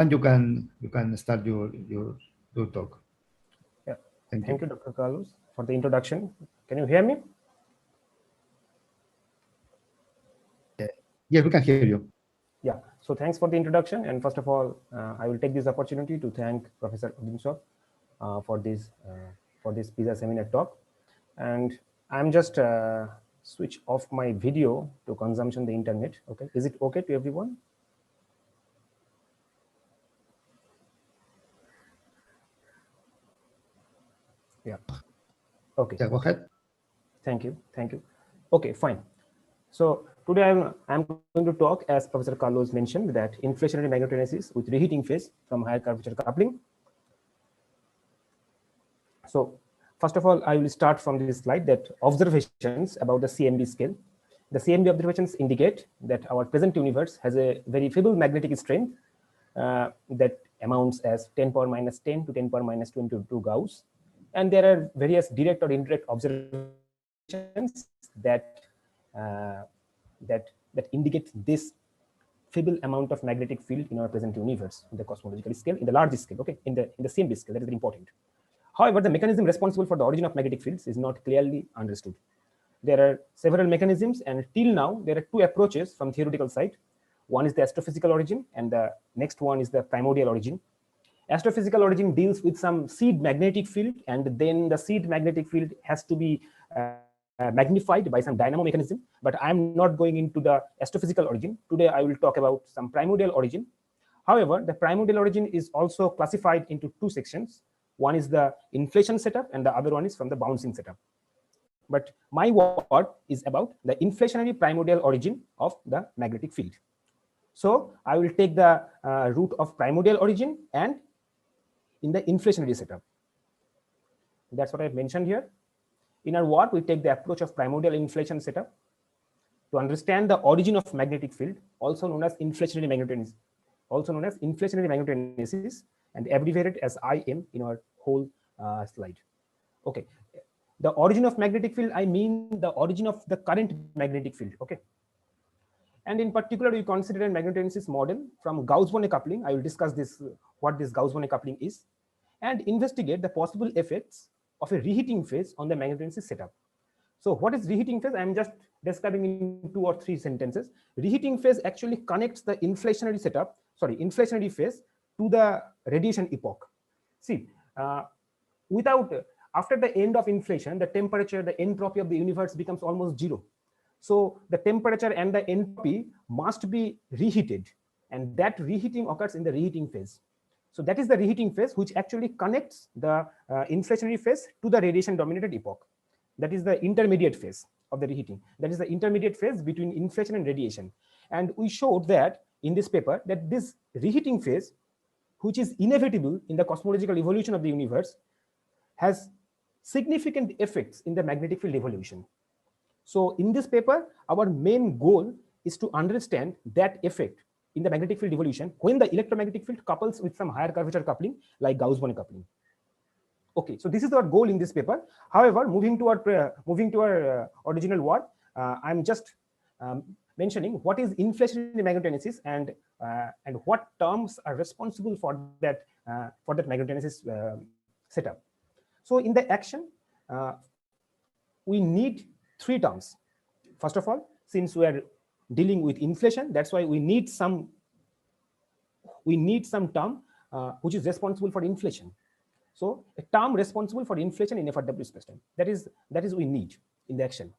And you can start your talk. Yeah. Thank Thank you. you, Dr. Carlos, for the introduction. Can you hear me? Yeah, we can hear you. Yeah. So thanks for the introduction. And first of all, I will take this opportunity to thank Professor Udinshov for this PISA seminar talk. And I'm just switch off my video to consumption the internet. Okay. Is it okay to everyone? Yeah. Okay. Yeah, go Okay. ahead. Thank you. Thank you. Okay, fine. So today I'm going to talk, as Professor Carlos mentioned, that inflationary magnetogenesis with reheating phase from higher curvature coupling. So first of all, I will start from this slide that observations about the CMB scale. The CMB observations indicate that our present universe has a very feeble magnetic strength that amounts as 10 power minus 10 to 10 power minus 22 Gauss. And there are various direct or indirect observations that indicate this feeble amount of magnetic field in our present universe in the cosmological scale, in the large scale, okay, in the CMB scale. That is very important. However, the mechanism responsible for the origin of magnetic fields is not clearly understood. There are several mechanisms, and till now, there are two approaches from theoretical side. One is the astrophysical origin, and the next one is the primordial origin. Astrophysical origin deals with some seed magnetic field, and then the seed magnetic field has to be magnified by some dynamo mechanism. But I'm not going into the astrophysical origin. Today, I will talk about some primordial origin. However, the primordial origin is also classified into two sections. One is the inflation setup, and the other one is from the bouncing setup. But my word is about the inflationary primordial origin of the magnetic field. So I will take the route of primordial origin and in the inflationary setup. That's what I've mentioned here. In our work, we take the approach of primordial inflation setup to understand the origin of magnetic field, also known as inflationary magnetogenesis, and abbreviated as IM in our whole slide. Okay, the origin of magnetic field, I mean the origin of the current magnetic field. Okay, and in particular, we consider a magnetogenesis model from Gauss-Bonnet coupling. I will discuss this, what this Gauss-Bonnet coupling is, and investigate the possible effects of a reheating phase on the magnetogenesis setup. So what is reheating phase? I'm just describing in 2 or 3 sentences. Reheating phase actually connects the inflationary phase to the radiation epoch. See, after the end of inflation, the temperature, the entropy of the universe becomes almost zero. So the temperature and the entropy must be reheated, and that reheating occurs in the reheating phase. So that is the reheating phase, which actually connects the inflationary phase to the radiation dominated epoch. That is the intermediate phase of the reheating. That is the intermediate phase between inflation and radiation. And we showed that in this paper that this reheating phase, which is inevitable in the cosmological evolution of the universe, has significant effects in the magnetic field evolution. So in this paper, our main goal is to understand that effect in the magnetic field evolution when the electromagnetic field couples with some higher curvature coupling like Gauss-Bonnet coupling. Okay, so this is our goal in this paper. However, moving to our original work, I'm just mentioning what is inflationary magnetogenesis and what terms are responsible for that magnetogenesis setup. So in the action, we need 3 terms. First of all, since we are dealing with inflation, that's why we need some term which is responsible for inflation. So a term responsible for inflation in FRW spacetime. That is we need in the action.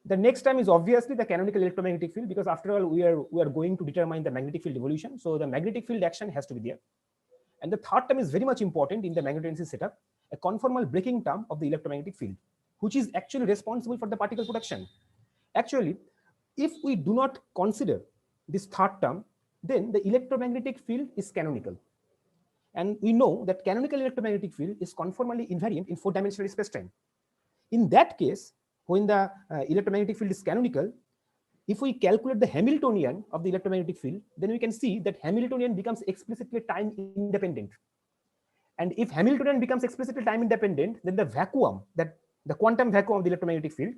The next term is obviously the canonical electromagnetic field, because after all we are going to determine the magnetic field evolution. So the magnetic field action has to be there. And the third term is very much important in the magnetogenesis setup, a conformal breaking term of the electromagnetic field, which is actually responsible for the particle production. Actually, if we do not consider this third term, then the electromagnetic field is canonical. And we know that canonical electromagnetic field is conformally invariant in 4-dimensional spacetime. In that case, when the electromagnetic field is canonical, if we calculate the Hamiltonian of the electromagnetic field, then we can see that Hamiltonian becomes explicitly time independent. And if Hamiltonian becomes explicitly time independent, then the vacuum, that the quantum vacuum of the electromagnetic field,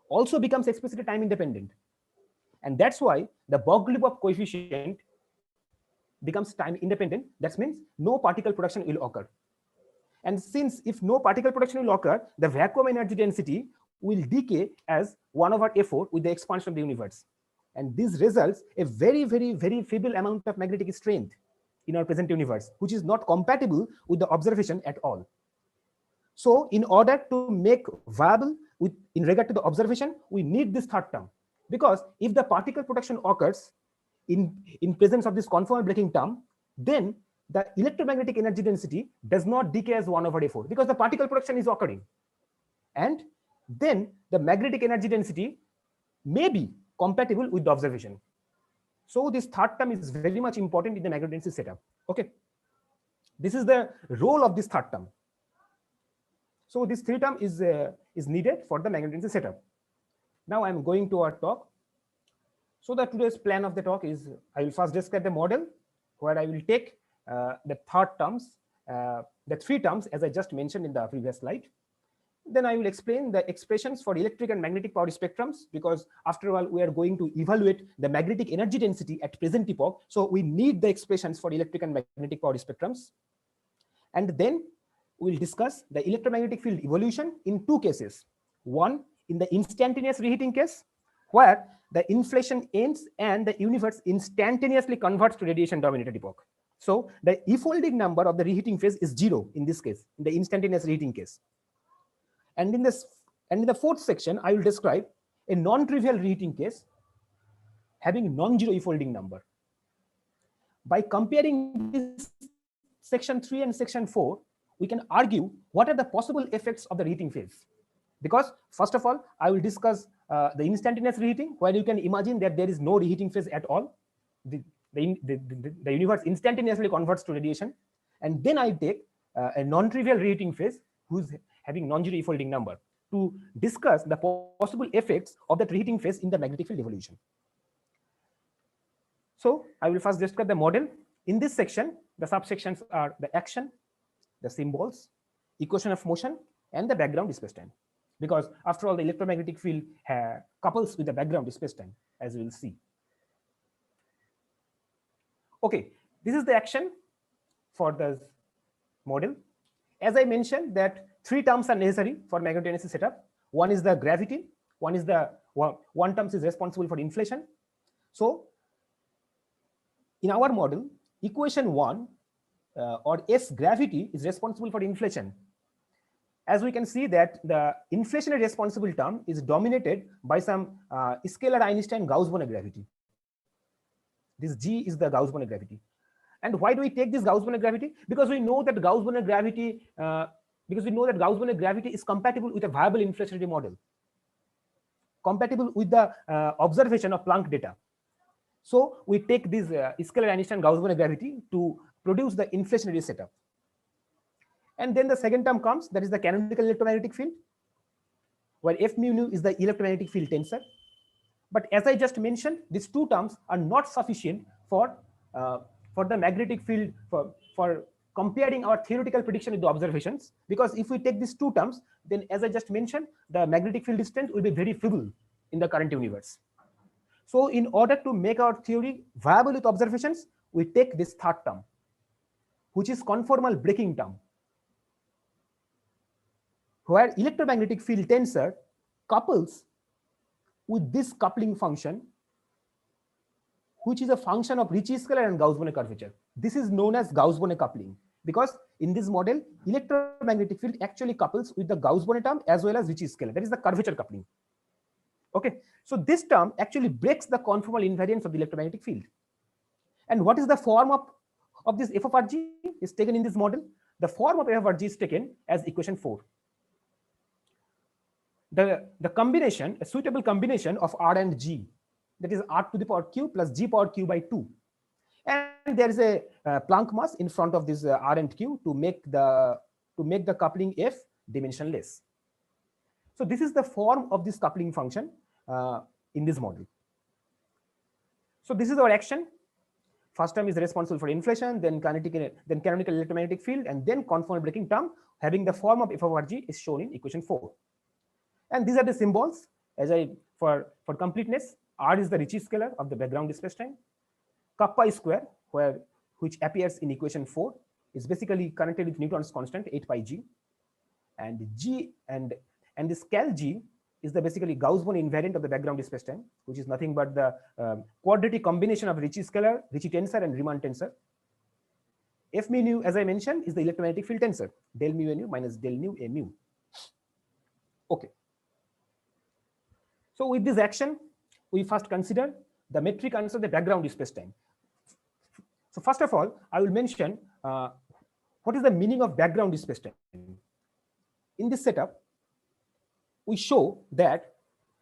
also becomes explicitly time independent. And that's why the Bogoliubov coefficient becomes time independent, that means no particle production will occur. And since if no particle production will occur, the vacuum energy density will decay as 1/f4 with the expansion of the universe. And this results a very, very, very feeble amount of magnetic strength in our present universe, which is not compatible with the observation at all. So in order to make viable in regard to the observation, we need this third term, because if the particle production occurs in presence of this conformal breaking term, then the electromagnetic energy density does not decay as 1/f4 because the particle production is occurring. And then the magnetic energy density may be compatible with the observation. So this third term is very much important in the magnetodensity setup. Okay, this is the role of this third term. So this three term is needed for the magnetodensity setup. Now I'm going to our talk. So the today's plan of the talk is I will first describe the model where I will take the third terms, the three terms as I just mentioned in the previous slide. Then I will explain the expressions for electric and magnetic power spectrums, because after all we are going to evaluate the magnetic energy density at present epoch. So we need the expressions for electric and magnetic power spectrums. And then we'll discuss the electromagnetic field evolution in two cases. One, in the instantaneous reheating case, where the inflation ends and the universe instantaneously converts to radiation dominated epoch. So the e-folding number of the reheating phase is 0 in this case, in the instantaneous reheating case. And in the fourth section, I will describe a non-trivial reheating case having non-zero e-folding number. By comparing this section 3 and section 4, we can argue what are the possible effects of the reheating phase. Because first of all, I will discuss the instantaneous reheating, where you can imagine that there is no reheating phase at all. The universe instantaneously converts to radiation. And then I take a non-trivial reheating phase who's having non-zero e-folding number to discuss the possible effects of that reheating phase in the magnetic field evolution. So I will first describe the model. In this section, the subsections are the action, the symbols, equation of motion, and the background spacetime. Because after all, the electromagnetic field couples with the background spacetime, as we will see. Okay, this is the action for the model. As I mentioned that three terms are necessary for magnetodensity setup. One is the gravity, one term is responsible for inflation. So in our model, equation 1 or S gravity is responsible for inflation. As we can see that the inflationary responsible term is dominated by some scalar Einstein Gauss-Bonnet gravity. This G is the Gauss-Bonnet gravity. And why do we take this Gauss-Bonnet gravity? Because we know that Gauss-Bonnet gravity, is compatible with a viable inflationary model, compatible with the observation of Planck data. So we take this scalar Einstein Gauss-Bonnet gravity to produce the inflationary setup. And then the second term comes, that is the canonical electromagnetic field, where F mu nu is the electromagnetic field tensor. But as I just mentioned, these two terms are not sufficient for the magnetic field for comparing our theoretical prediction with the observations, because if we take these two terms, then as I just mentioned, the magnetic field strength will be very feeble in the current universe. So in order to make our theory viable with observations, we take this third term, which is conformal breaking term, where electromagnetic field tensor couples with this coupling function, which is a function of Ricci scalar and Gauss-Bonnet curvature. This is known as Gauss-Bonnet coupling, because in this model, electromagnetic field actually couples with the Gauss-Bonnet term as well as Ricci scalar. That is the curvature coupling. Okay, so this term actually breaks the conformal invariance of the electromagnetic field. And what is the form of this f of Rg is taken in this model? The form of f of Rg is taken as equation 4. The combination, a suitable combination of R and G, that is R to the power q plus G power q by 2. And there is a Planck mass in front of this R and Q to make the coupling F dimensionless. So this is the form of this coupling function in this model. So this is our action. First term is responsible for inflation, then canonical electromagnetic field, and then conformal breaking term having the form of f of Rg is shown in equation 4. And these are the symbols. For completeness, R is the Ricci scalar of the background spacetime. Kappa is square, which appears in equation 4, is basically connected with Newton's constant 8 pi g, and G and this cal G is the basically Gauss-Born invariant of the background spacetime, which is nothing but the quadratic combination of Ricci scalar, Ricci tensor, and Riemann tensor. F mu nu, as I mentioned, is the electromagnetic field tensor, del mu nu minus del nu a mu. Okay. So with this action, we first consider the metric answer of the background spacetime. So first of all, I will mention what is the meaning of background spacetime. In this setup, we show that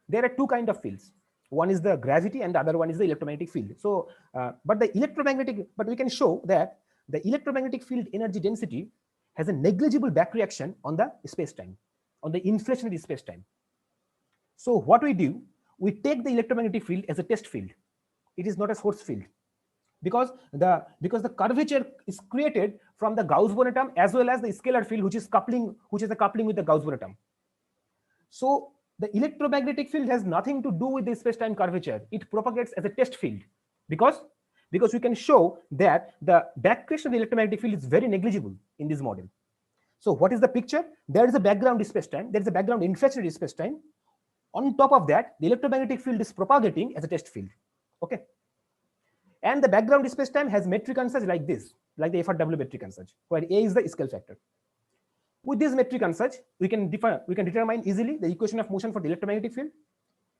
there are two kinds of fields. One is the gravity and the other one is the electromagnetic field. So, but we can show that the electromagnetic field energy density has a negligible back reaction on the spacetime, on the inflationary spacetime. So what we do, we take the electromagnetic field as a test field. It is not a source field, because the curvature is created from the Gauss-Born atom as well as the scalar field, which is a coupling with the Gauss-Born atom. So the electromagnetic field has nothing to do with the spacetime curvature. It propagates as a test field because we can show that the back reaction of the electromagnetic field is very negligible in this model. So what is the picture? There is a background spacetime. There is a background inflationary spacetime. On top of that, the electromagnetic field is propagating as a test field. Okay. And the background spacetime has metric ansatz like this, like the FRW metric ansatz, where A is the scale factor. With this metric ansatz, we can determine easily the equation of motion for the electromagnetic field.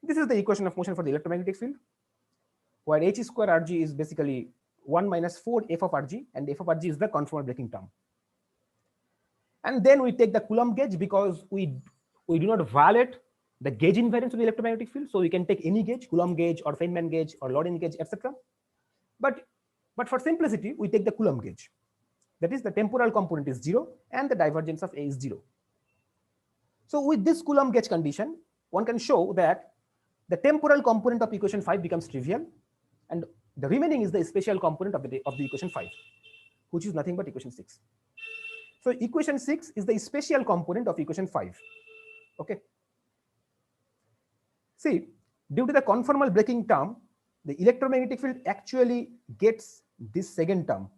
This is the equation of motion for the electromagnetic field, where h square rg is basically 1 minus 4 f of rg, and f of rg is the conformal breaking term. And then we take the Coulomb gauge because we do not violate the gauge invariance of the electromagnetic field. So we can take any gauge, Coulomb gauge or Feynman gauge or Lorentz gauge, etc. But for simplicity, we take the Coulomb gauge. That is, the temporal component is 0 and the divergence of A is 0. So with this Coulomb gauge condition, one can show that the temporal component of equation 5 becomes trivial, and the remaining is the spatial component of the equation 5, which is nothing but equation 6. So equation 6 is the spatial component of equation 5. Okay. See, due to the conformal breaking term, the electromagnetic field actually gets this second term.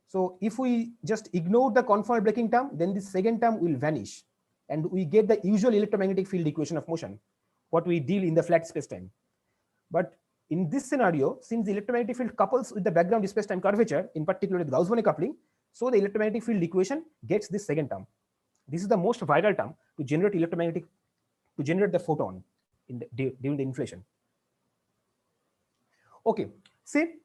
So if we just ignore the conformal breaking term, then this second term will vanish, and we get the usual electromagnetic field equation of motion, what we deal in the flat spacetime. But in this scenario, since the electromagnetic field couples with the background spacetime curvature, in particular with Gauss-Born coupling, so the electromagnetic field equation gets this second term. This is the most viral term to generate the photon during the inflation. Okay, see,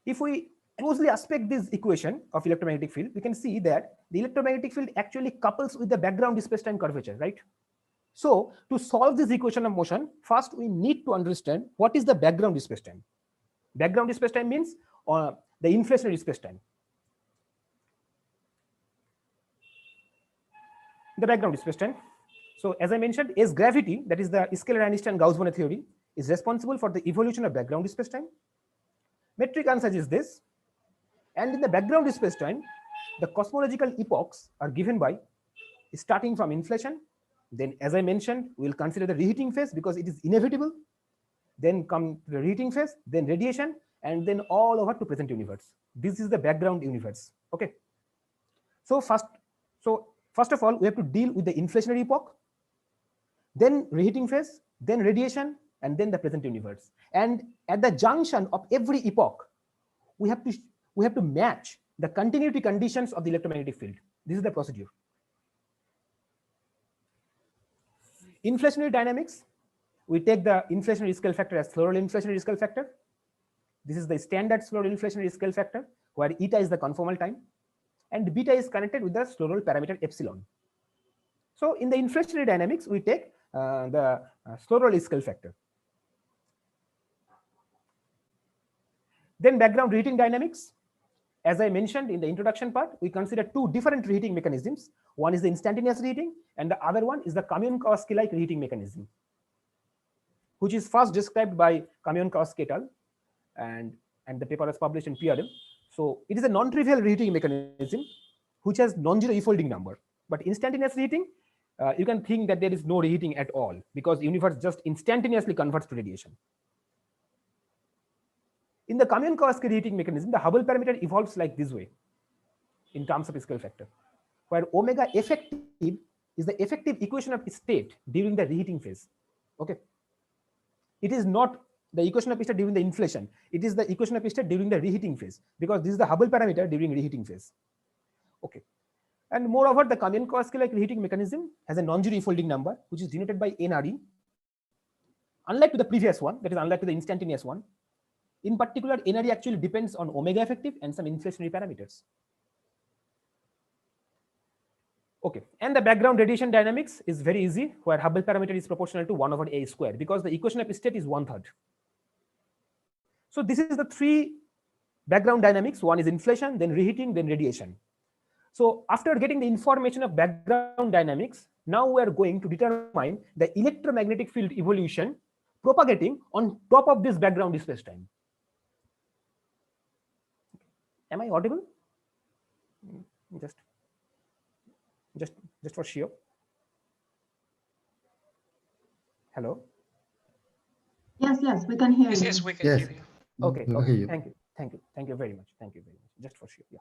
if we closely aspect this equation of electromagnetic field, we can see that the electromagnetic field actually couples with the background spacetime curvature, right? So to solve this equation of motion, first we need to understand what is the background spacetime. Background spacetime means the inflationary spacetime. The background spacetime. So as I mentioned, S gravity, that is the scalar-Einstein Gauss-Born theory, is responsible for the evolution of background spacetime. Metric ansatz is this. And in the background spacetime, the cosmological epochs are given by starting from inflation. Then, as I mentioned, we will consider the reheating phase because it is inevitable. Then come the reheating phase, then radiation, and then all over to present universe. This is the background universe. Okay. So first of all, we have to deal with the inflationary epoch, then reheating phase, then radiation, and then the present universe. And at the junction of every epoch, we have to match the continuity conditions of the electromagnetic field. This is the procedure. Inflationary dynamics, we take the inflationary scale factor as floral inflationary scale factor. This is the standard floral inflationary scale factor, where eta is the conformal time, and beta is connected with the floral parameter epsilon. So in the inflationary dynamics, we take the floral scale factor. Then background reheating dynamics. As I mentioned in the introduction part, we consider two different reheating mechanisms. One is the instantaneous reheating, and the other one is the Canonical-like reheating mechanism, which is first described by Canonical et al. And the paper was published in PRM. So it is a non-trivial reheating mechanism which has non-zero E-folding number. But instantaneous reheating, you can think that there is no reheating at all because the universe just instantaneously converts to radiation. In the Canonical reheating mechanism, the Hubble parameter evolves like this way in terms of scale factor, where omega effective is the effective equation of state during the reheating phase. Okay, it is not the equation of state during the inflation, it is the equation of state during the reheating phase, because this is the Hubble parameter during reheating phase. Okay, and moreover, the Canonical reheating mechanism has a non-zero folding number, which is denoted by NRE. Unlike to the previous one, that is unlike to the instantaneous one, in particular, NRE actually depends on omega effective and some inflationary parameters. Okay, and the background radiation dynamics is very easy, where Hubble parameter is proportional to 1/a square, because the equation of state is 1/3. So this is the three background dynamics. One is inflation, then reheating, then radiation. So after getting the information of background dynamics, now we are going to determine the electromagnetic field evolution propagating on top of this background spacetime. Am I audible? Just for sure. Hello. Yes, we can hear you. Yes, we can hear you. Okay, We can okay. hear you. Thank you very much. Just for sure. Yeah.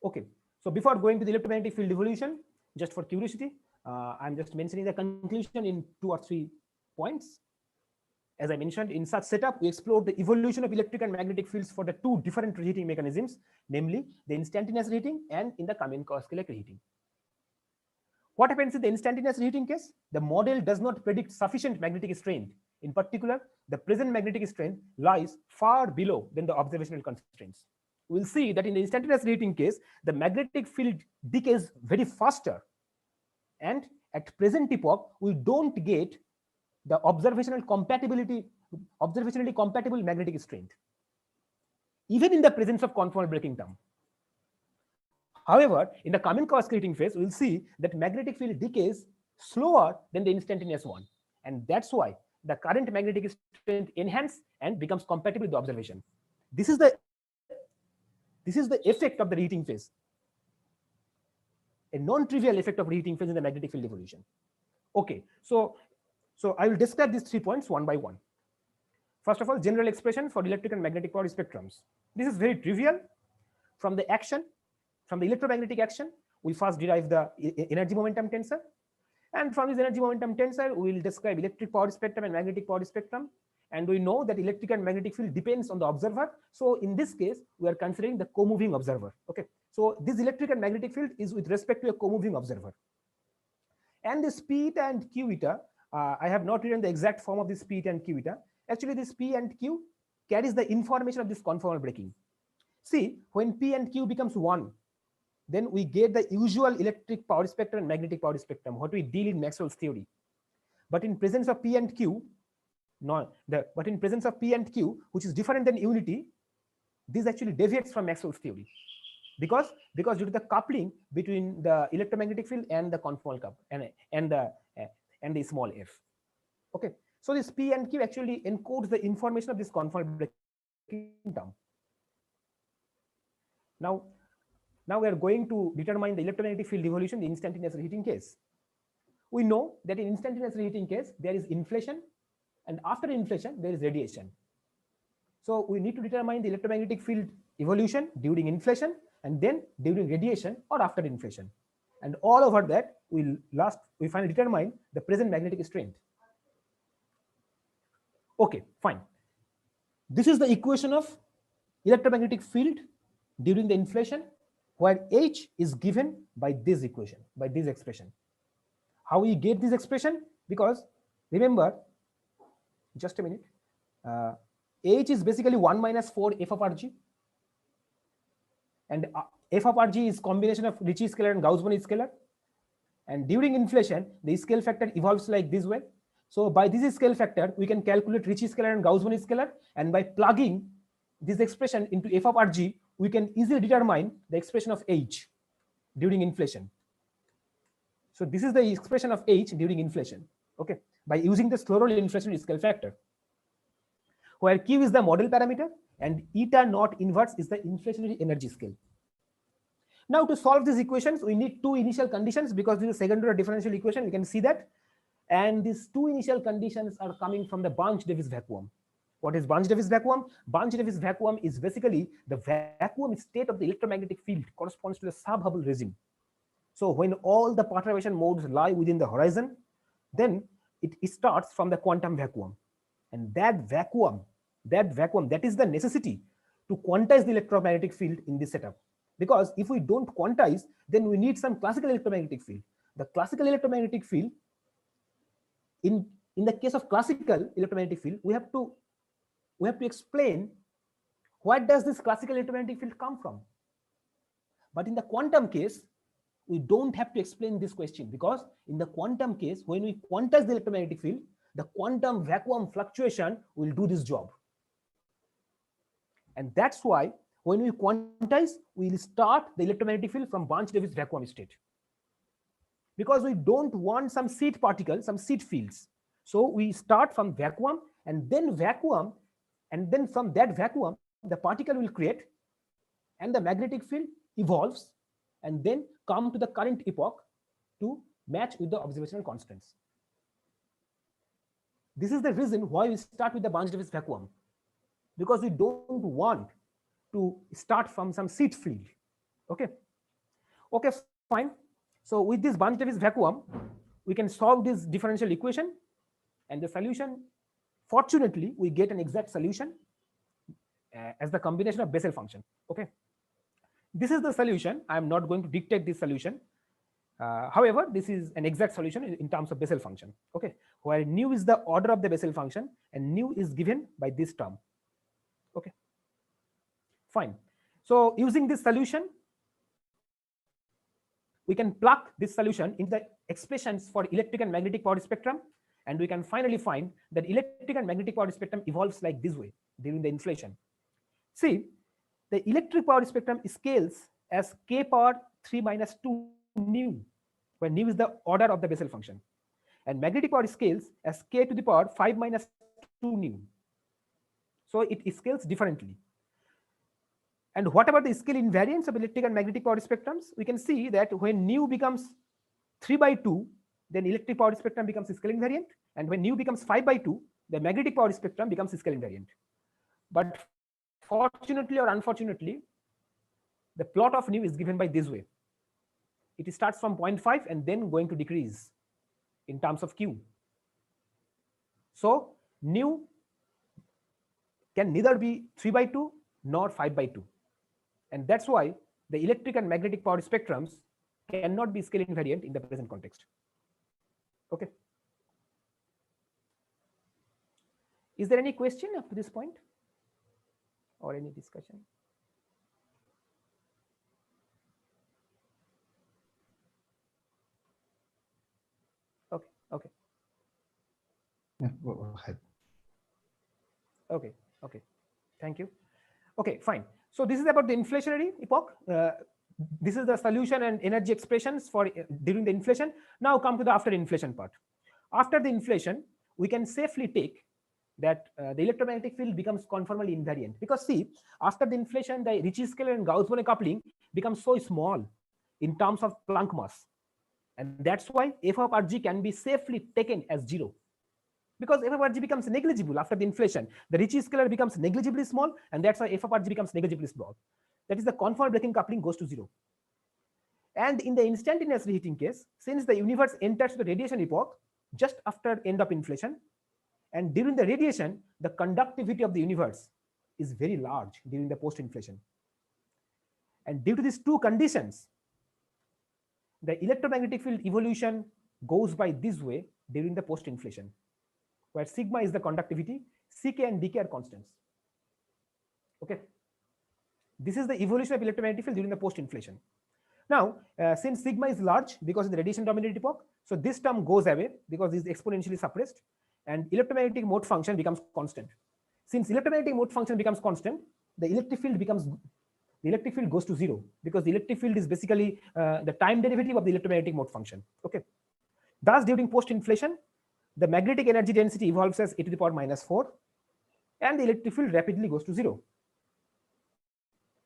Okay. So before going to the electromagnetic field evolution, just for curiosity, I'm just mentioning the conclusion in 2 or 3 points. As I mentioned, in such setup, we explored the evolution of electric and magnetic fields for the 2 different reheating mechanisms, namely the instantaneous reheating and in the Canonical reheating. What happens in the instantaneous reheating case? The model does not predict sufficient magnetic strength. In particular, the present magnetic strength lies far below than the observational constraints. We'll see that in the instantaneous reheating case, the magnetic field decays very faster, and at present epoch, we don't get the observationally compatible magnetic strength, even in the presence of conformal breaking term. However, in the Canonical reheating phase, we'll see that magnetic field decays slower than the instantaneous one, and that's why the current magnetic strength enhances and becomes compatible with the observation. This is the effect of the reheating phase, a non-trivial effect of reheating phase in the magnetic field evolution. Okay, so I will describe these 3 points one by one. First of all, general expression for electric and magnetic power spectrums. This is very trivial. From the electromagnetic action, we first derive the energy momentum tensor. And from this energy momentum tensor, we will describe electric power spectrum and magnetic power spectrum. And we know that electric and magnetic field depends on the observer. So in this case, we are considering the co-moving observer. Okay, so this electric and magnetic field is with respect to a co-moving observer. And this P eta and Q eta, I have not written the exact form of this P eta and Q eta. Actually, this P and Q carries the information of this conformal breaking. See, when P and Q becomes 1, then we get the usual electric power spectrum and magnetic power spectrum, what we deal in Maxwell's theory. But in presence of P and Q, which is different than unity, this actually deviates from Maxwell's theory, because due to the coupling between the electromagnetic field and the conformal couple and the small f. Okay, so this P and Q actually encodes the information of this conformal breaking term. Now we are going to determine the electromagnetic field evolution in the instantaneous reheating case. We know that in instantaneous reheating case, there is inflation, and after inflation, there is radiation. So we need to determine the electromagnetic field evolution during inflation, and then during radiation or after inflation. And all over that, we finally determine the present magnetic strength. Okay, fine. This is the equation of electromagnetic field during the inflation, where H is given by this equation, by this expression. How we get this expression? Because remember, just a minute, H is basically 1 minus 4 f of Rg, and f of Rg is combination of Ricci scalar and Gauss-Bonnet scalar. And during inflation, the scale factor evolves like this way. So by this scale factor, we can calculate Ricci scalar and Gauss-Bonnet scalar, and by plugging this expression into f of Rg, we can easily determine the expression of H during inflation. So this is the expression of H during inflation, okay, by using the Slorol inflationary scale factor, where Q is the model parameter and eta naught inverse is the inflationary energy scale. Now to solve these equations, we need 2 initial conditions, because this is a second order differential equation, we can see that. And these 2 initial conditions are coming from the Bunch-Davis vacuum. What is Barnes-Davis vacuum? Barnes-Davis vacuum is basically the vacuum state of the electromagnetic field corresponds to the sub-Hubble regime. So when all the perturbation modes lie within the horizon, then it starts from the quantum vacuum. And that vacuum, that is the necessity to quantize the electromagnetic field in this setup. Because if we don't quantize, then we need some classical electromagnetic field. The classical electromagnetic field, in the case of classical electromagnetic field, we have to explain what does this classical electromagnetic field come from. But in the quantum case, we don't have to explain this question, because in the quantum case, when we quantize the electromagnetic field, the quantum vacuum fluctuation will do this job. And that's why when we quantize, we'll start the electromagnetic field from Barnes-Davis vacuum state, because we don't want some seed particles, some seed fields. So we start from vacuum, and then from that vacuum, the particle will create, and the magnetic field evolves, and then come to the current epoch to match with the observational constants. This is the reason why we start with the Barnes-Davis vacuum, because we don't want to start from some seed field. Okay, fine. So with this Barnes-Davis vacuum, we can solve this differential equation, and the solution, fortunately, we get an exact solution as the combination of Bessel function. Okay, this is the solution. I am not going to dictate this solution. However, this is an exact solution in terms of Bessel function. Okay, where nu is the order of the Bessel function, and nu is given by this term. Okay, fine. So using this solution, we can plug this solution into the expressions for electric and magnetic power spectrum, and we can finally find that electric and magnetic power spectrum evolves like this way during the inflation. See, the electric power spectrum scales as k power 3 minus 2 nu, where nu is the order of the Bessel function, and magnetic power scales as k to the power 5 minus 2 nu. So it scales differently. And what about the scale invariance of electric and magnetic power spectrums? We can see that when nu becomes 3 by 2, then electric power spectrum becomes scale invariant, and when nu becomes 5 by 2, the magnetic power spectrum becomes scale invariant. But fortunately or unfortunately, the plot of nu is given by this way. It starts from 0.5 and then going to decrease in terms of q. So nu can neither be 3 by 2 nor 5 by 2. And that's why the electric and magnetic power spectrums cannot be scale invariant in the present context. Okay. Is there any question up to this point or any discussion? Okay, okay. Yeah, go ahead. Okay, okay. Thank you. Okay, fine. So this is about the inflationary epoch. This is the solution and energy expressions for during the inflation. Now come to the after inflation part. After the inflation, we can safely take that the electromagnetic field becomes conformally invariant, because see, after the inflation, the Ritchie-Scaler and Gauss-Bonnet coupling becomes so small in terms of Planck mass, and that's why f of Rg can be safely taken as 0. Because f of Rg becomes negligible after the inflation. The Ritchie-Scaler becomes negligibly small, and that's why f of Rg becomes negligibly small. That is, the conformal breaking coupling goes to 0. And in the instantaneous reheating case, since the universe enters the radiation epoch just after end of inflation, and during the radiation, the conductivity of the universe is very large during the post-inflation. And due to these two conditions, the electromagnetic field evolution goes by this way during the post-inflation, where sigma is the conductivity, Ck and Dk are constants. Okay, this is the evolution of electromagnetic field during the post-inflation. Now, since sigma is large because of the radiation dominated epoch, so this term goes away because it is exponentially suppressed, and electromagnetic mode function becomes constant. Since electromagnetic mode function becomes constant, the electric field goes to 0, because the electric field is basically the time derivative of the electromagnetic mode function. Okay, thus during post-inflation, the magnetic energy density evolves as e to the power minus 4, and the electric field rapidly goes to 0.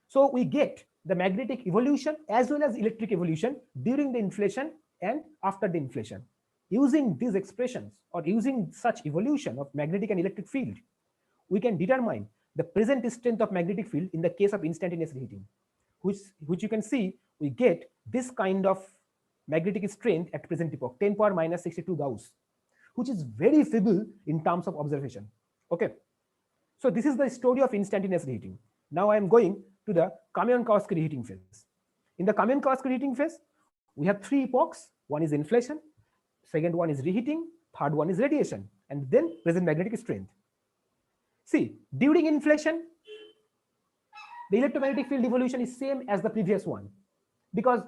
So we get the magnetic evolution as well as electric evolution during the inflation and after the inflation. Using these expressions, or using such evolution of magnetic and electric field, we can determine the present strength of magnetic field in the case of instantaneous reheating, which you can see we get this kind of magnetic strength at present epoch, 10 power minus 62 Gauss, which is very feeble in terms of observation. Okay, so this is the story of instantaneous reheating. Now I am going to the Canonical reheating phase. In the Canonical reheating phase, we have 3 epochs. One is inflation, second one is reheating, third one is radiation, and then present magnetic strength. See, during inflation, the electromagnetic field evolution is same as the previous one, because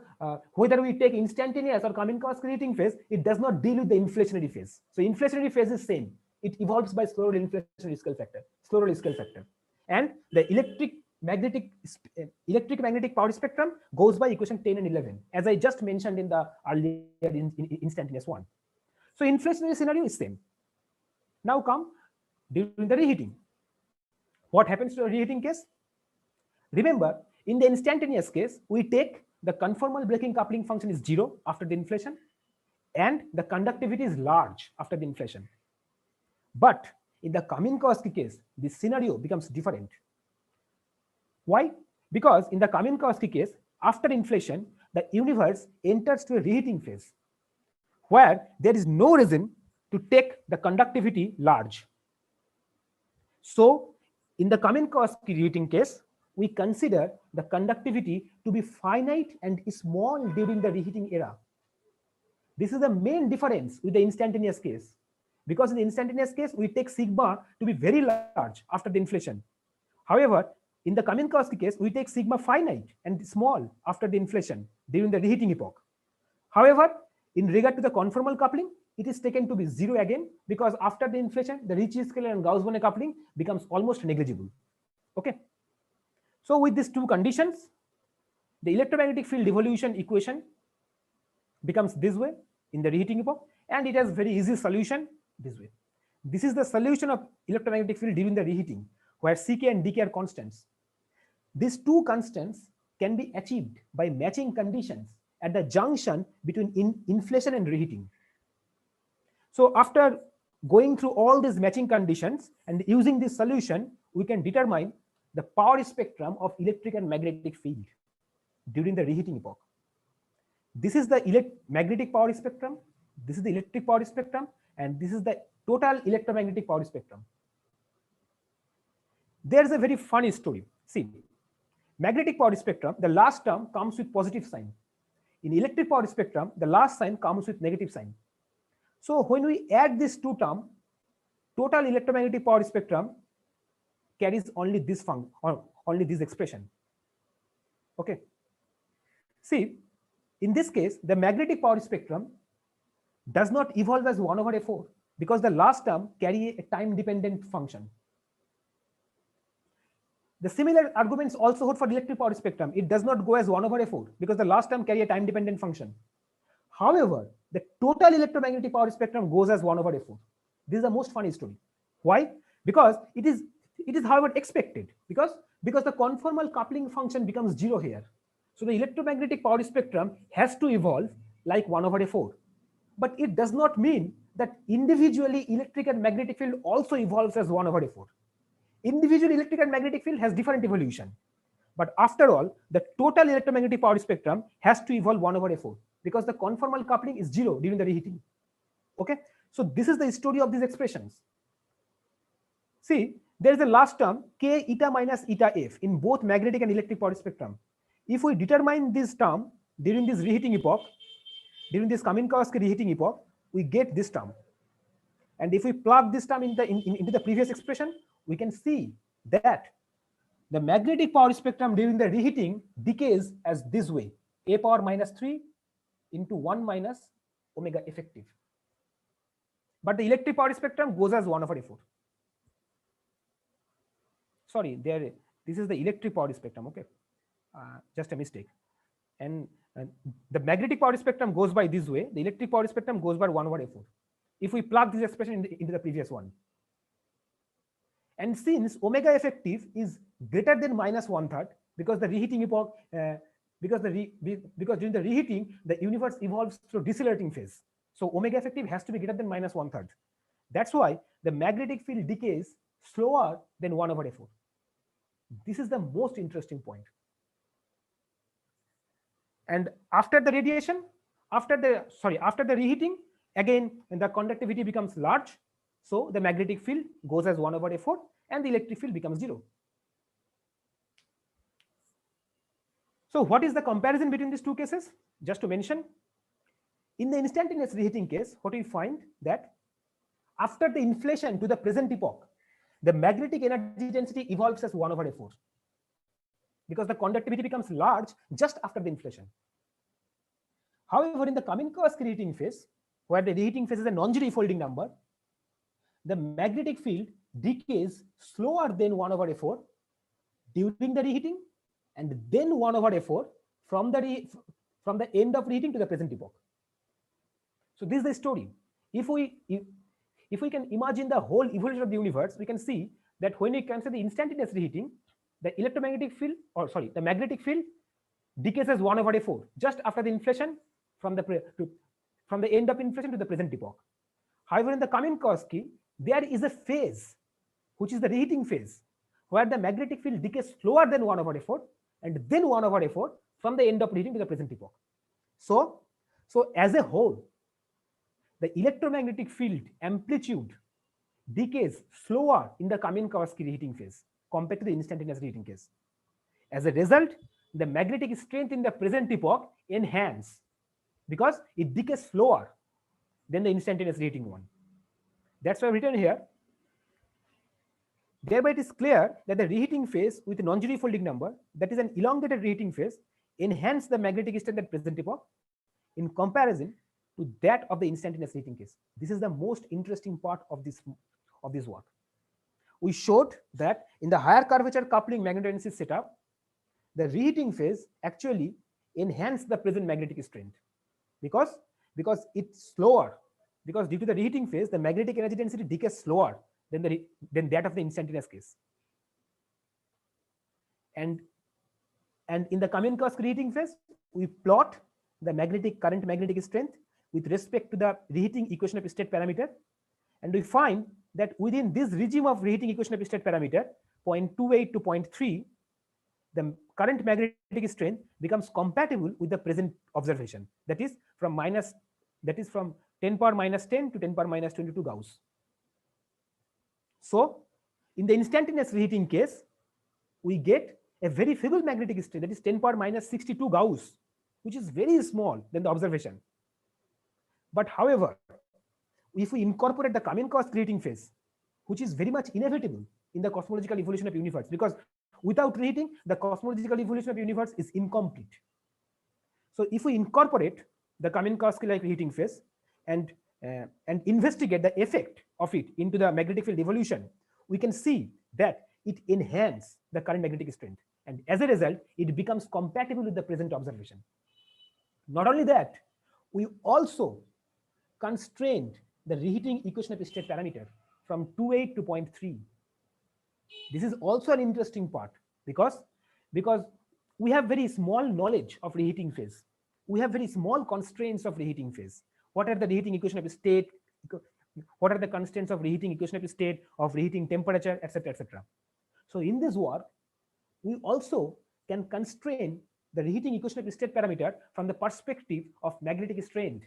whether we take instantaneous or Canonical reheating phase, it does not deal with the inflationary phase. So inflationary phase is same. It evolves by slower inflationary scale factor, and the electric magnetic power spectrum goes by equation 10 and 11, as I just mentioned in the earlier instantaneous one. So inflationary scenario is same. Now come during the reheating. What happens to the reheating case? Remember, in the instantaneous case, we take the conformal breaking coupling function is 0 after the inflation, and the conductivity is large after the inflation. But in the Canonical case, this scenario becomes different. Why? Because in the Canonical case, after inflation, the universe enters to a reheating phase, where there is no reason to take the conductivity large. So in the Canonical reheating case, we consider the conductivity to be finite and small during the reheating era. This is the main difference with the instantaneous case, because in the instantaneous case, we take sigma to be very large after the inflation. However, in the Canonical case, we take sigma finite and small after the inflation during the reheating epoch. However, in regard to the conformal coupling, it is taken to be 0 again, because after the inflation, the Ricci-Scaler and Gauss-Bonnet coupling becomes almost negligible. Okay. So with these two conditions, the electromagnetic field evolution equation becomes this way in the reheating epoch, and it has very easy solution this way. This is the solution of electromagnetic field during the reheating, where Ck and Dk are constants. These two constants can be achieved by matching conditions at the junction between inflation and reheating. So after going through all these matching conditions and using this solution, we can determine the power spectrum of electric and magnetic field during the reheating epoch. This is the magnetic power spectrum, this is the electric power spectrum, and this is the total electromagnetic power spectrum. There's a very funny story. See, magnetic power spectrum, the last term comes with positive sign. In electric power spectrum, the last sign comes with negative sign. So when we add these two terms, total electromagnetic power spectrum carries only this function, or only this expression. Okay. See, in this case, the magnetic power spectrum does not evolve as 1/4, because the last term carry a time-dependent function. The similar arguments also hold for the electric power spectrum. It does not go as 1/4, because the last term carry a time-dependent function. However, the total electromagnetic power spectrum goes as 1/4. This is the most funny story. Why? Because it is however expected, because the conformal coupling function becomes 0 here. So the electromagnetic power spectrum has to evolve like 1/4. But it does not mean that individually electric and magnetic field also evolves as 1/4. Individual electric and magnetic field has different evolution. But after all, the total electromagnetic power spectrum has to evolve 1/4, because the conformal coupling is 0 during the reheating. Okay, so this is the story of these expressions. See, there is a last term k eta minus eta f in both magnetic and electric power spectrum. If we determine this term during this reheating epoch, during this Canonical reheating epoch, we get this term. And if we plug this term into the previous expression, we can see that the magnetic power spectrum during the reheating decays as this way, a power minus 3 into 1 minus omega effective. But the electric power spectrum goes as 1/4. Sorry, this is the electric power spectrum, okay? Just a mistake. And the magnetic power spectrum goes by this way, the electric power spectrum goes by 1/4. If we plug this expression into the previous one. And since omega effective is greater than -1/3, because the reheating epoch, because during the reheating, the universe evolves through decelerating phase. So omega effective has to be greater than -1/3. That's why the magnetic field decays slower than 1 over A4. This is the most interesting point. And after the radiation, after the reheating, again the conductivity becomes large, so the magnetic field goes as 1 over A4 and the electric field becomes 0. So what is the comparison between these two cases? Just to mention, in the instantaneous reheating case, what we find that after the inflation to the present epoch, the magnetic energy density evolves as 1 over A4 because the conductivity becomes large just after the inflation. However, in the Canonical reheating phase, where the reheating phase is a non-zero folding number, the magnetic field decays slower than 1 over A4 during the reheating, and then 1 over A4 from the end of reheating to the present epoch. So this is the story. If we can imagine the whole evolution of the universe, we can see that when we consider the instantaneous reheating, the electromagnetic field, the magnetic field decays as 1 over A4 just after the inflation from the end of inflation to the present epoch. However, in the Canonical, there is a phase, which is the reheating phase, where the magnetic field decays slower than 1 over A4 and then 1 over A4 from the end of reheating to the present epoch. So as a whole, the electromagnetic field amplitude decays slower in the Canonical reheating phase compared to the instantaneous reheating case. As a result, the magnetic strength in the present epoch enhances because it decays slower than the instantaneous reheating one. That's why I've written here. Thereby, it is clear that the reheating phase with a non-zero folding number, that is an elongated reheating phase, enhance the magnetic strength at present epoch in comparison to that of the instantaneous reheating case. This is the most interesting part of this work. We showed that in the higher curvature coupling magnetogenesis setup, the reheating phase actually enhance the present magnetic strength because it's slower, because due to the reheating phase, the magnetic energy density decays slower than that of the instantaneous case. And in the Canonical reheating phase, we plot the current magnetic strength with respect to the reheating equation of state parameter, and we find that within this regime of reheating equation of state parameter 0.28 to 0.3, the current magnetic strength becomes compatible with the present observation, that is from 10 power minus 10 to 10 power minus 22 Gauss. So in the instantaneous reheating case, we get a very feeble magnetic strength, that is 10 power minus 62 Gauss, which is very small than the observation. But however, if we incorporate the Canonical reheating phase, which is very much inevitable in the cosmological evolution of universe, because without reheating, the cosmological evolution of universe is incomplete. So if we incorporate the Canonical reheating phase and investigate the effect of it into the magnetic field evolution, we can see that it enhances the current magnetic strength, and as a result, it becomes compatible with the present observation. Not only that, we also constrained the reheating equation of state parameter from 2.8 to 0.3. This is also an interesting part because we have very small knowledge of reheating phase. We have very small constraints of reheating phase. What are the reheating equation of state? What are the constraints of reheating equation of state, of reheating temperature, etc., etc. So in this work, we also can constrain the reheating equation of state parameter from the perspective of magnetic strength,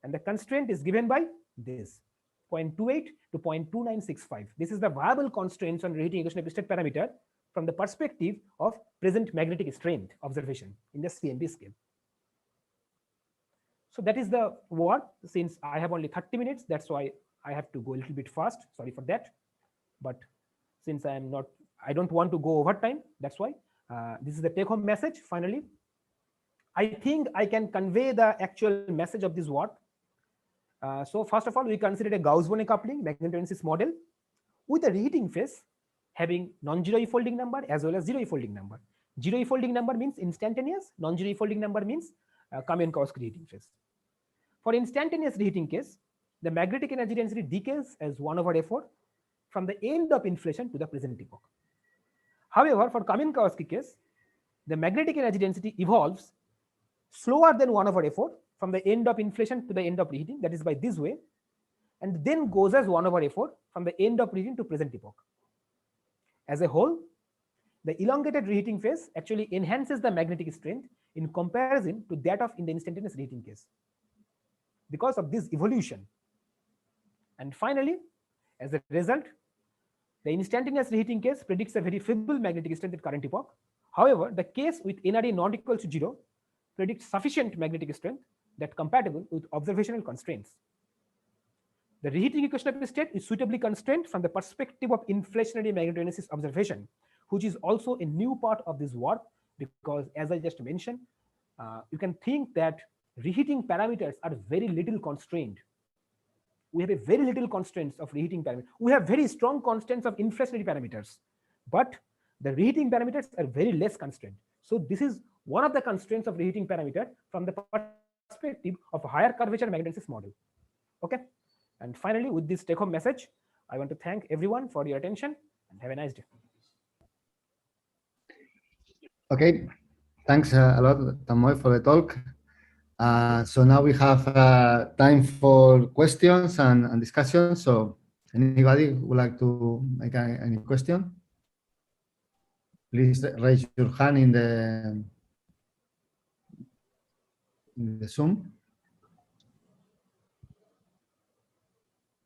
and the constraint is given by this 0.28 to 0.2965. This is the viable constraints on reheating equation of state parameter from the perspective of present magnetic strength observation in the CMB scale. So that is the work. Since I have only 30 minutes, that's why I have to go a little bit fast. Sorry for that. But since I don't want to go over time, that's why. This is the take-home message. Finally, I think I can convey the actual message of this work. So first of all, we considered a Gauss-Bonnet coupling magnetogenesis model with a reheating phase having non-zero folding number as well as zero folding number. Zero folding number means instantaneous, non-zero folding number means Canonical reheating phase. For instantaneous reheating case, the magnetic energy density decays as 1 over A4 from the end of inflation to the present epoch. However, for Canonical case, the magnetic energy density evolves slower than 1 over A4 from the end of inflation to the end of reheating, that is by this way, and then goes as 1 over A4 from the end of reheating to present epoch. As a whole, the elongated reheating phase actually enhances the magnetic strength in comparison to that of in the instantaneous reheating case because of this evolution. And finally, as a result, the instantaneous reheating case predicts a very feeble magnetic strength at current epoch. However, the case with NRE not equal to 0 predicts sufficient magnetic strength that compatible with observational constraints. The reheating equation of state is suitably constrained from the perspective of inflationary magnetogenesis observation, which is also a new part of this work because, as I just mentioned, you can think that reheating parameters are very little constrained. We have a very little constraints of reheating parameters. We have very strong constraints of inflationary parameters, but the reheating parameters are very less constrained. So this is one of the constraints of reheating parameter from the perspective of a higher curvature magnetogenesis model. Okay. And finally, with this take-home message, I want to thank everyone for your attention and have a nice day. Okay, thanks a lot, Tanmoy, for the talk. So now we have time for questions and discussions. So anybody would like to make any question? Please raise your hand in the Zoom.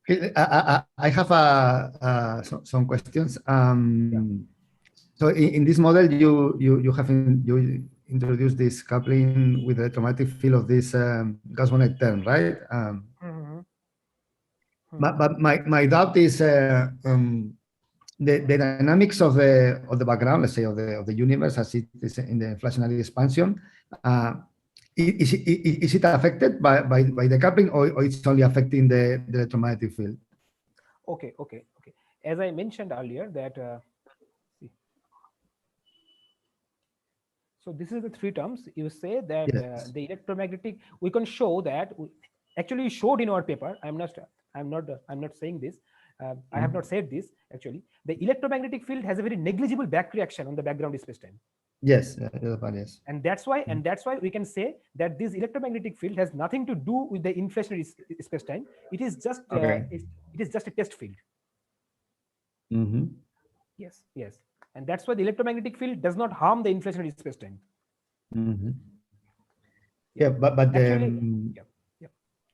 Okay, I have some questions. So in this model, you introduced this coupling with the electromagnetic field of this Gauss-bonnet term, right? But my doubt is the dynamics of the background, let's say of the universe as it is in the inflationary expansion. Is it affected by the coupling, or it's only affecting the electromagnetic field? Okay. As I mentioned earlier, that so this is the three terms. You say that Yes. the electromagnetic. We can show that. Actually, showed in our paper. I'm not saying this. I have not said this. Actually, the electromagnetic field has a very negligible back reaction on the background spacetime. Yes, yes. And that's why we can say that this electromagnetic field has nothing to do with the inflationary spacetime. It is just it is just a test field. Yes. And that's why the electromagnetic field does not harm the inflationary spacetime. Yeah, but actually,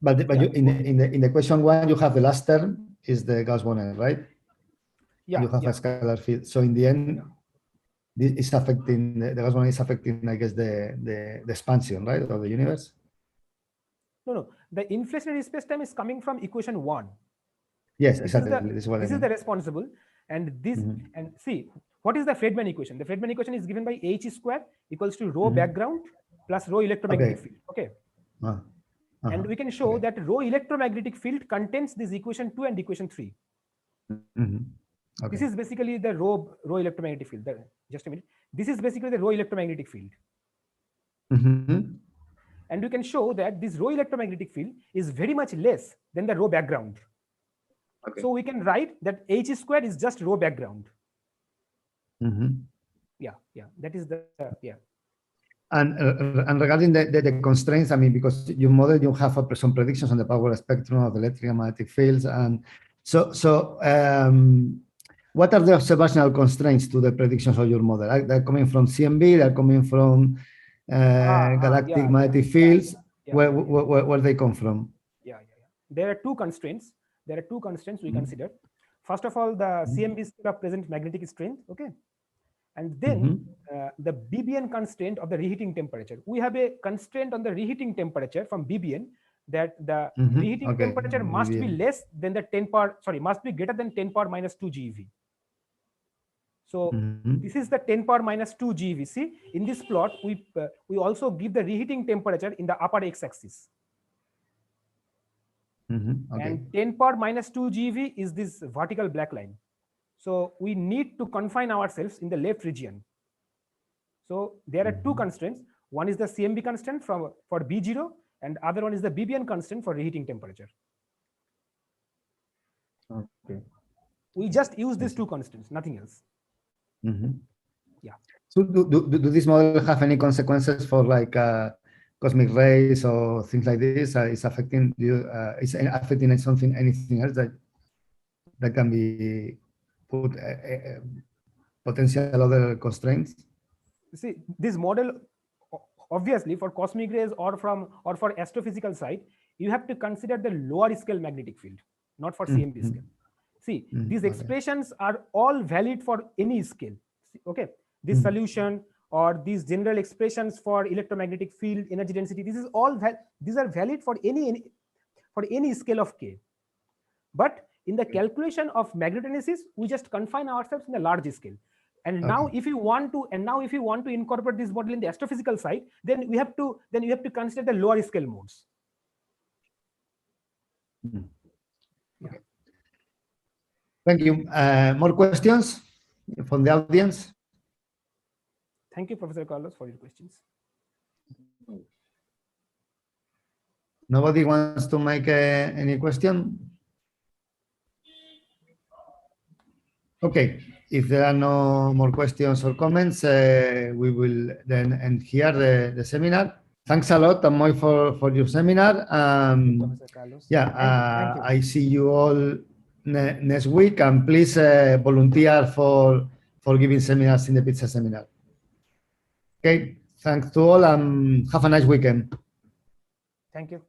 but you, in the question one, you have the last term is the Gauss-bonnet, right? Yeah. You have a scalar field. So in the end, this is affecting the Gauss-bonnet is affecting, I guess, the expansion, right, of the universe. No. The inflationary spacetime is coming from equation 1. Yes, exactly. This is the responsible, and this and see what is the Friedmann equation. The Friedmann equation is given by h square equals to rho background plus rho electromagnetic field. Okay. And we can show that rho electromagnetic field contains this equation 2 and equation 3. This is basically the rho electromagnetic field. Just a minute. This is basically the rho electromagnetic field. And we can show that this rho electromagnetic field is very much less than the rho background. So we can write that h square is just rho background. Yeah. That is the And regarding the constraints, I mean, because your model, you have some predictions on the power spectrum of electromagnetic fields, and so what are the observational constraints to the predictions of your model? They're coming from CMB, they're coming from galactic magnetic fields. Where they come from? Yeah. There are two constraints. We consider. First of all, the CMB scale of present magnetic strength. Okay. And then the BBN constraint of the reheating temperature. We have a constraint on the reheating temperature from BBN that the reheating temperature must be less than the must be greater than 10 power minus 2 GeV. So this is the 10 power minus 2 GeV. See, in this plot, we also give the reheating temperature in the upper x-axis. And 10 power minus 2 GeV is this vertical black line. So we need to confine ourselves in the left region. So there are two constraints. One is the CMB constraint for B0, and other one is the BBN constraint for reheating temperature. Okay. We just use these two constants, nothing else. Yeah. So do this model have any consequences for like cosmic rays or things like this? Is affecting you? Is affecting anything else that can be put potential other constraints? See, this model, obviously for cosmic rays or for astrophysical side, you have to consider the lower scale magnetic field, not for CMB scale. See, these expressions are all valid for any scale. Okay, this solution or these general expressions for electromagnetic field, energy density, this is all these are valid for any scale of K. But in the calculation of magnetogenesis, we just confine ourselves in the large scale. And now, if you want to incorporate this model in the astrophysical side, then you have to consider the lower scale modes. Okay. Thank you. More questions from the audience? Thank you, Professor Carlos, for your questions. Nobody wants to make any question? Okay, if there are no more questions or comments, we will then end here the seminar. Thanks a lot, Tanmoy, for your seminar. Yeah, thank you. I see you all next week, and please volunteer for giving seminars in the pizza seminar. Okay, thanks to all, and have a nice weekend. Thank you.